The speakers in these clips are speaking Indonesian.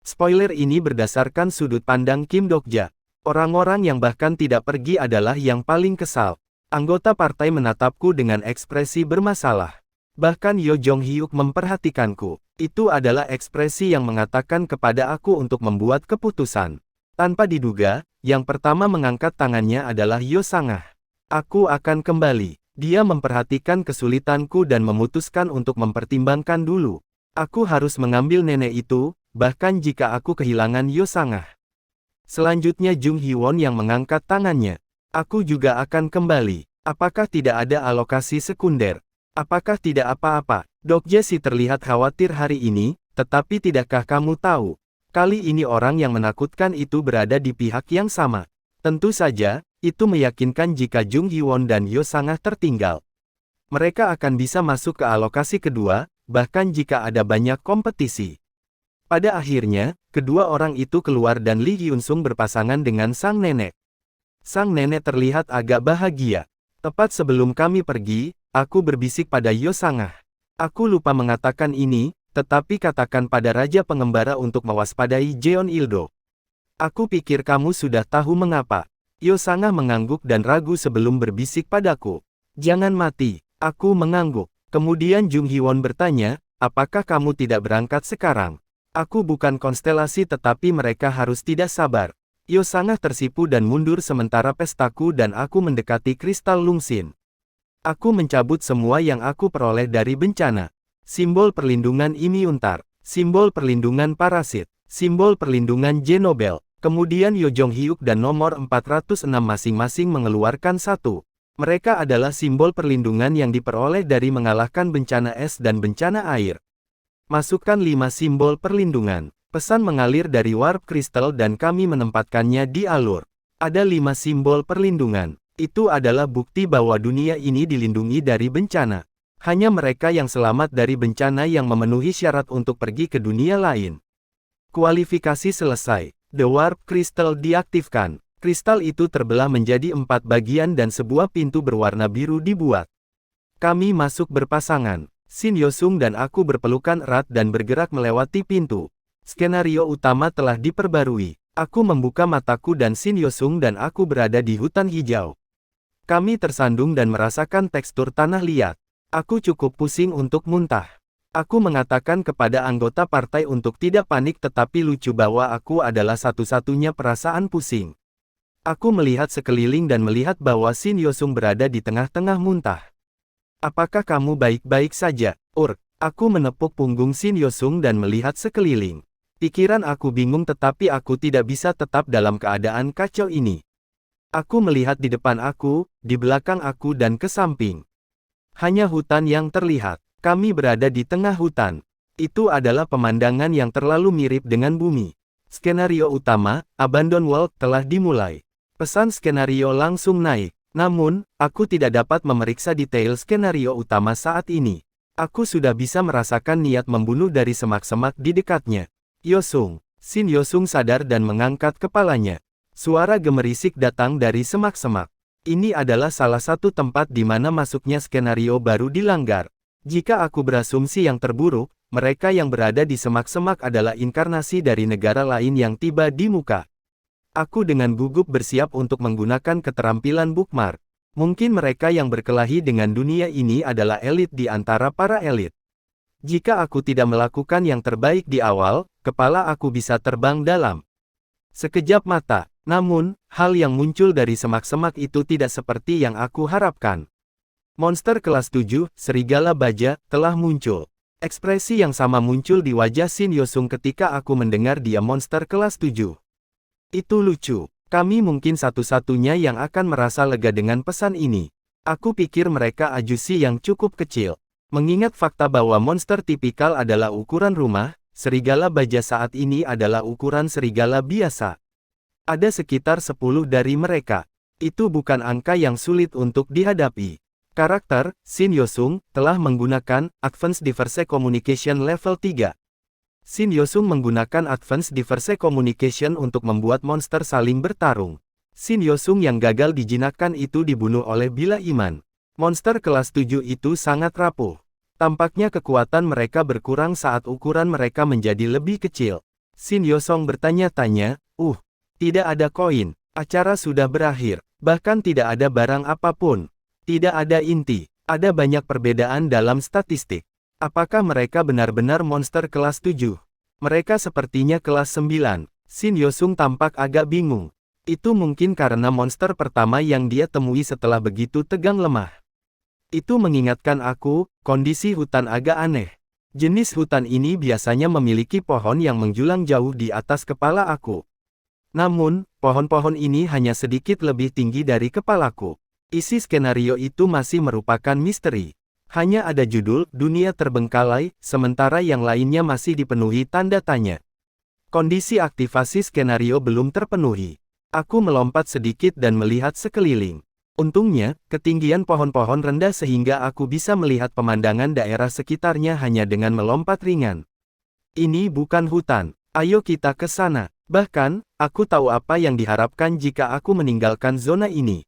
Spoiler ini berdasarkan sudut pandang Kim Dokja. Orang-orang yang bahkan tidak pergi adalah yang paling kesal. Anggota partai menatapku dengan ekspresi bermasalah. Bahkan Yo Jong Hyuk memperhatikanku. Itu adalah ekspresi yang mengatakan kepada aku untuk membuat keputusan. Tanpa diduga, yang pertama mengangkat tangannya adalah Yo Sangah. Aku akan kembali. Dia memperhatikan kesulitanku dan memutuskan untuk mempertimbangkan dulu. Aku harus mengambil nenek itu, bahkan jika aku kehilangan Yo Sangah. Selanjutnya Jung Hee-won yang mengangkat tangannya. Aku juga akan kembali. Apakah tidak ada alokasi sekunder? Apakah tidak apa-apa? Dokja Si terlihat khawatir hari ini, tetapi tidakkah kamu tahu? Kali ini orang yang menakutkan itu berada di pihak yang sama. Tentu saja, itu meyakinkan jika Jung Hee-won dan Yo Sangah tertinggal. Mereka akan bisa masuk ke alokasi kedua, bahkan jika ada banyak kompetisi. Pada akhirnya, kedua orang itu keluar dan Lee Hyun-sung berpasangan dengan sang nenek. Sang nenek terlihat agak bahagia. Tepat sebelum kami pergi, aku berbisik pada Yo Sangah. Aku lupa mengatakan ini, tetapi katakan pada Raja Pengembara untuk mewaspadai Jeon Il-do. Aku pikir kamu sudah tahu mengapa. Yo Sangah mengangguk dan ragu sebelum berbisik padaku. Jangan mati. Aku mengangguk. Kemudian Jung Hee-won bertanya, apakah kamu tidak berangkat sekarang? Aku bukan konstelasi tetapi mereka harus tidak sabar. Yo Sangah tersipu dan mundur sementara pestaku dan aku mendekati kristal Lungsin. Aku mencabut semua yang aku peroleh dari bencana. Simbol perlindungan Immuntar, simbol perlindungan parasit, simbol perlindungan Genobel. Kemudian Yo Jong Hyuk dan nomor 406 masing-masing mengeluarkan satu. Mereka adalah simbol perlindungan yang diperoleh dari mengalahkan bencana es dan bencana air. Masukkan 5 simbol perlindungan. Pesan mengalir dari Warp Crystal dan kami menempatkannya di alur. Ada 5 simbol perlindungan. Itu adalah bukti bahwa dunia ini dilindungi dari bencana. Hanya mereka yang selamat dari bencana yang memenuhi syarat untuk pergi ke dunia lain. Kualifikasi selesai. The Warp Crystal diaktifkan. Kristal itu terbelah menjadi 4 bagian dan sebuah pintu berwarna biru dibuat. Kami masuk berpasangan. Shin Yosung dan aku berpelukan erat dan bergerak melewati pintu. Skenario utama telah diperbarui. Aku membuka mataku dan Shin Yosung dan aku berada di hutan hijau. Kami tersandung dan merasakan tekstur tanah liat. Aku cukup pusing untuk muntah. Aku mengatakan kepada anggota partai untuk tidak panik tetapi lucu bahwa aku adalah satu-satunya perasaan pusing. Aku melihat sekeliling dan melihat bahwa Shin Yosung berada di tengah-tengah muntah. Apakah kamu baik-baik saja, Urk? Aku menepuk punggung Shin Yosung dan melihat sekeliling. Pikiran aku bingung tetapi aku tidak bisa tetap dalam keadaan kacau ini. Aku melihat di depan aku, di belakang aku dan ke samping. Hanya hutan yang terlihat. Kami berada di tengah hutan. Itu adalah pemandangan yang terlalu mirip dengan bumi. Skenario utama, Abandon World, telah dimulai. Pesan skenario langsung naik. Namun, aku tidak dapat memeriksa detail skenario utama saat ini. Aku sudah bisa merasakan niat membunuh dari semak-semak di dekatnya. Yosung. Shin Yosung sadar dan mengangkat kepalanya. Suara gemerisik datang dari semak-semak. Ini adalah salah satu tempat di mana masuknya skenario baru dilanggar. Jika aku berasumsi yang terburuk, mereka yang berada di semak-semak adalah inkarnasi dari negara lain yang tiba di muka. Aku dengan gugup bersiap untuk menggunakan keterampilan bookmark. Mungkin mereka yang berkelahi dengan dunia ini adalah elit di antara para elit. Jika aku tidak melakukan yang terbaik di awal, kepala aku bisa terbang dalam sekejap mata. Namun, hal yang muncul dari semak-semak itu tidak seperti yang aku harapkan. Monster kelas 7, Serigala Baja, telah muncul. Ekspresi yang sama muncul di wajah Shin Yosung ketika aku mendengar dia monster kelas 7. Itu lucu. Kami mungkin satu-satunya yang akan merasa lega dengan pesan ini. Aku pikir mereka ajusi yang cukup kecil. Mengingat fakta bahwa monster tipikal adalah ukuran rumah, Serigala Baja saat ini adalah ukuran serigala biasa. Ada sekitar 10 dari mereka. Itu bukan angka yang sulit untuk dihadapi. Karakter, Shin Yosung, telah menggunakan Advanced Diverse Communication Level 3. Shin Yosung menggunakan Advanced Diverse Communication untuk membuat monster saling bertarung. Shin Yosung yang gagal dijinakkan itu dibunuh oleh Bila Iman. Monster kelas 7 itu sangat rapuh. Tampaknya kekuatan mereka berkurang saat ukuran mereka menjadi lebih kecil. Shin Yosong bertanya-tanya, tidak ada koin, acara sudah berakhir, bahkan tidak ada barang apapun. Tidak ada inti, ada banyak perbedaan dalam statistik. Apakah mereka benar-benar monster kelas 7? Mereka sepertinya kelas 9. Shin Yosung tampak agak bingung. Itu mungkin karena monster pertama yang dia temui setelah begitu tegang lemah. Itu mengingatkan aku, kondisi hutan agak aneh. Jenis hutan ini biasanya memiliki pohon yang menjulang jauh di atas kepala aku. Namun, pohon-pohon ini hanya sedikit lebih tinggi dari kepalaku. Isi skenario itu masih merupakan misteri. Hanya ada judul, Dunia Terbengkalai, sementara yang lainnya masih dipenuhi tanda tanya. Kondisi aktivasi skenario belum terpenuhi. Aku melompat sedikit dan melihat sekeliling. Untungnya, ketinggian pohon-pohon rendah sehingga aku bisa melihat pemandangan daerah sekitarnya hanya dengan melompat ringan. Ini bukan hutan, ayo kita ke sana. Bahkan, aku tahu apa yang diharapkan jika aku meninggalkan zona ini.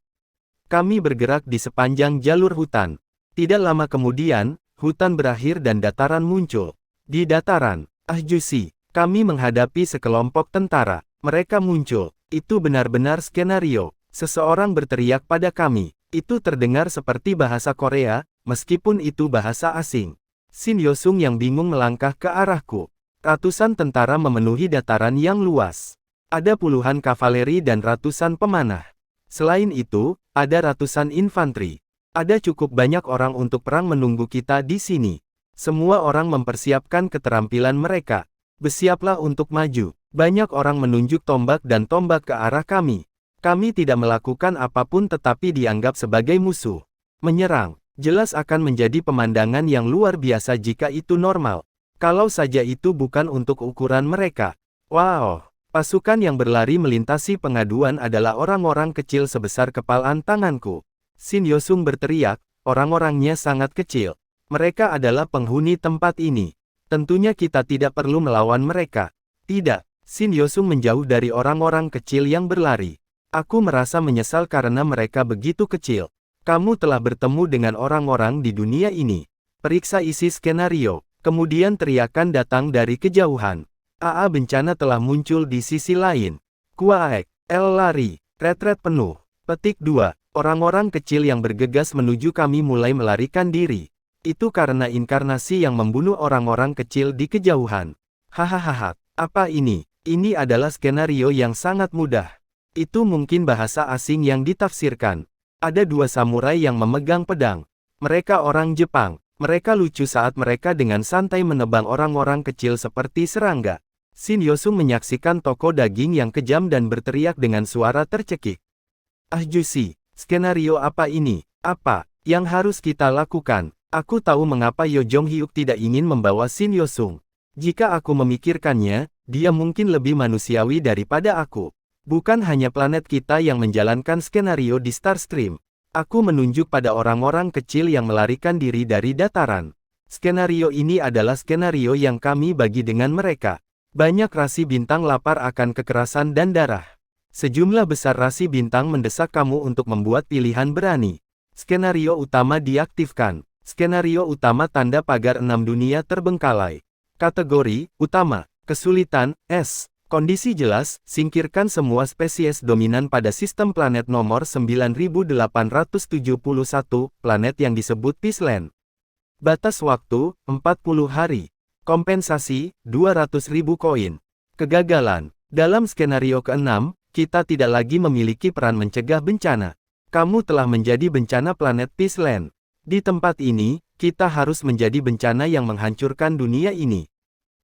Kami bergerak di sepanjang jalur hutan. Tidak lama kemudian, hutan berakhir dan dataran muncul. Di dataran, Ahjusi, kami menghadapi sekelompok tentara. Mereka muncul. Itu benar-benar skenario. Seseorang berteriak pada kami. Itu terdengar seperti bahasa Korea, meskipun itu bahasa asing. Shin Yosung yang bingung melangkah ke arahku. Ratusan tentara memenuhi dataran yang luas. Ada puluhan kavaleri dan ratusan pemanah. Selain itu, ada ratusan infanteri. Ada cukup banyak orang untuk perang menunggu kita di sini. Semua orang mempersiapkan keterampilan mereka. Bersiaplah untuk maju. Banyak orang menunjuk tombak dan tombak ke arah kami. Kami tidak melakukan apapun tetapi dianggap sebagai musuh. Menyerang, jelas akan menjadi pemandangan yang luar biasa jika itu normal. Kalau saja itu bukan untuk ukuran mereka. Wow, pasukan yang berlari melintasi pengaduan adalah orang-orang kecil sebesar kepalan tanganku. Shin Yosung berteriak, orang-orangnya sangat kecil. Mereka adalah penghuni tempat ini. Tentunya kita tidak perlu melawan mereka. Tidak, Shin Yosung menjauh dari orang-orang kecil yang berlari. Aku merasa menyesal karena mereka begitu kecil. Kamu telah bertemu dengan orang-orang di dunia ini. Periksa isi skenario. Kemudian teriakan datang dari kejauhan. AA bencana telah muncul di sisi lain. Kuaek, El lari, retret penuh. Petik 2. Orang-orang kecil yang bergegas menuju kami mulai melarikan diri. Itu karena inkarnasi yang membunuh orang-orang kecil di kejauhan. Hahaha, apa ini? Ini adalah skenario yang sangat mudah. Itu mungkin bahasa asing yang ditafsirkan. Ada dua samurai yang memegang pedang. Mereka orang Jepang. Mereka lucu saat mereka dengan santai menebang orang-orang kecil seperti serangga. Shin Yosung menyaksikan toko daging yang kejam dan berteriak dengan suara tercekik. Ahjusi, skenario apa ini? Apa yang harus kita lakukan? Aku tahu mengapa Yo Jong-hyuk tidak ingin membawa Shin Yosung. Jika aku memikirkannya, dia mungkin lebih manusiawi daripada aku. Bukan hanya planet kita yang menjalankan skenario di Starstream. Aku menunjuk pada orang-orang kecil yang melarikan diri dari dataran. Skenario ini adalah skenario yang kami bagi dengan mereka. Banyak rasi bintang lapar akan kekerasan dan darah. Sejumlah besar rasi bintang mendesak kamu untuk membuat pilihan berani. Skenario utama diaktifkan. Skenario utama tanda pagar 6 dunia terbengkalai. Kategori utama, kesulitan, S. Kondisi jelas, singkirkan semua spesies dominan pada sistem planet nomor 9871, planet yang disebut Peaceland. Batas waktu, 40 hari. Kompensasi, 200.000 koin. Kegagalan. Dalam skenario ke-6, kita tidak lagi memiliki peran mencegah bencana. Kamu telah menjadi bencana planet Peaceland. Di tempat ini, kita harus menjadi bencana yang menghancurkan dunia ini.